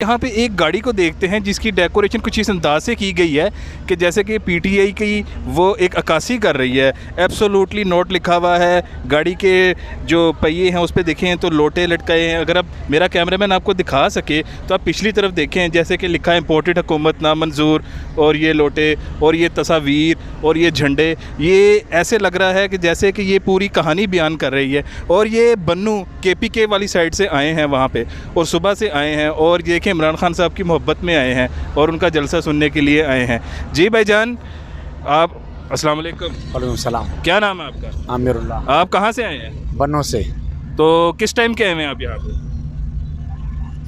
यहाँ पे एक गाड़ी को देखते हैं जिसकी डेकोरेशन कुछ इस अंदाज से की गई है कि जैसे कि पीटीआई की वो एक अक्कासी कर रही है। एब्सोल्युटली नॉट लिखा हुआ है। गाड़ी के जो पहिए हैं उस पर देखें तो लोटे लटकाए हैं। अगर अब मेरा कैमरामैन आपको दिखा सके तो आप पिछली तरफ देखें, जैसे कि लिखा है इम्पोर्टेड हुकूमत नामंजूर, और ये लोटे और ये तस्वीर और ये झंडे, ये ऐसे लग रहा है कि जैसे कि ये पूरी कहानी बयान कर रही है। और ये बन्नू केपीके वाली साइड से आए हैं वहाँ पे, और सुबह से आए हैं, और देखें इमरान खान साहब की मोहब्बत में आए हैं और उनका जलसा सुनने के लिए आए हैं। जी भाईजान, आप अस्सलाम वालेकुम। वालेकुम सलाम। क्या नाम है आपका? आमिरुल्लाह। आप कहाँ से आए हैं? बन्नों से। तो किस टाइम के आए हैं आप यहाँ पे?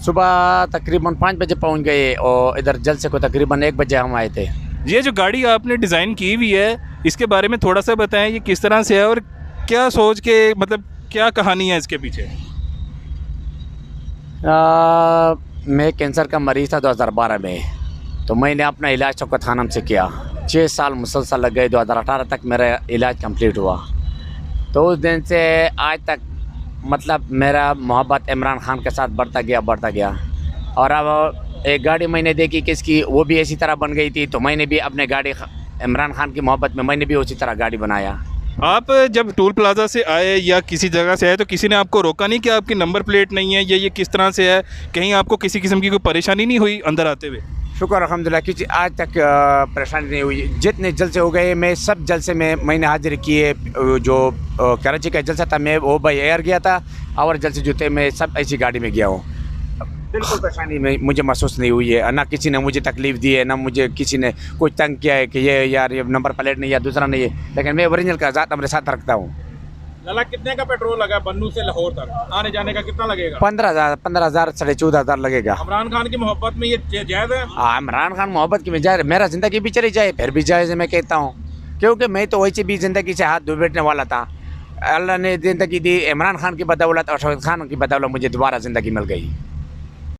सुबह तकरीबन 5 बजे पहुँच गए और इधर जलसे को तकरीबन 1 बजे हम आए थे। ये जो गाड़ी आपने डिज़ाइन की हुई है इसके बारे में थोड़ा सा बताएं, ये किस तरह से है और क्या सोच के, मतलब क्या कहानी है इसके पीछे? मैं कैंसर का मरीज़ था 2012 में, तो मैंने अपना इलाज शौकत खानम से किया। 6 साल मुसलसल लग गए, 2018 तक मेरा इलाज कंप्लीट हुआ। तो उस दिन से आज तक मतलब मेरा मोहब्बत इमरान खान के साथ बढ़ता गया। और अब एक गाड़ी मैंने देखी किसकी, वो भी इसी तरह बन गई थी, तो मैंने भी अपने गाड़ी इमरान खान की मोहब्बत में मैंने भी उसी तरह गाड़ी बनाया। आप जब टोल प्लाजा से आए या किसी जगह से आए तो किसी ने आपको रोका नहीं कि आपकी नंबर प्लेट नहीं है या ये किस तरह से है? कहीं आपको किसी किस्म की कोई परेशानी नहीं हुई अंदर आते हुए? शुक्र अल्हम्दुलिल्लाह, किसी आज तक परेशानी नहीं हुई। जितने जलसे हो गए मैं सब जलसे में मैंने हाजिर किए। जो कराची का जलसा था मैं वो बाई एयर गया था, और जलसे जो थे मैं सब ऐसी गाड़ी में गया हूँ। बिल्कुल परेशानी में मुझे महसूस नहीं हुई है, ना किसी ने मुझे तकलीफ़ दी है, ना मुझे किसी ने कुछ तंग किया है कि ये यार ये नंबर प्लेट नहीं या दूसरा नहीं है। लेकिन मैं ओरिजिनल का ज़ात अपने साथ रखता हूँ। लाला, कितने का पेट्रोल लगा बन्नू से लाहौर तक आने जाने का? कितना लगेगा? 15,000 साढ़े 14,000 लगेगा। इमरान खान की मोहब्बत में ये जायज़ है? हाँ, इमरान खान मोहब्बत की जाए, मेरा ज़िंदगी भी चली जाए फिर भी जायज़ है, मैं कहता हूँ। क्योंकि मैं तो वैसे भी ज़िंदगी से हाथ धो बैठने वाला था। अल्लाह ने ज़िंदगी दी इमरान खान की बदौलत और शौकत खान की बदौलत, मुझे दोबारा ज़िंदगी मिल गई।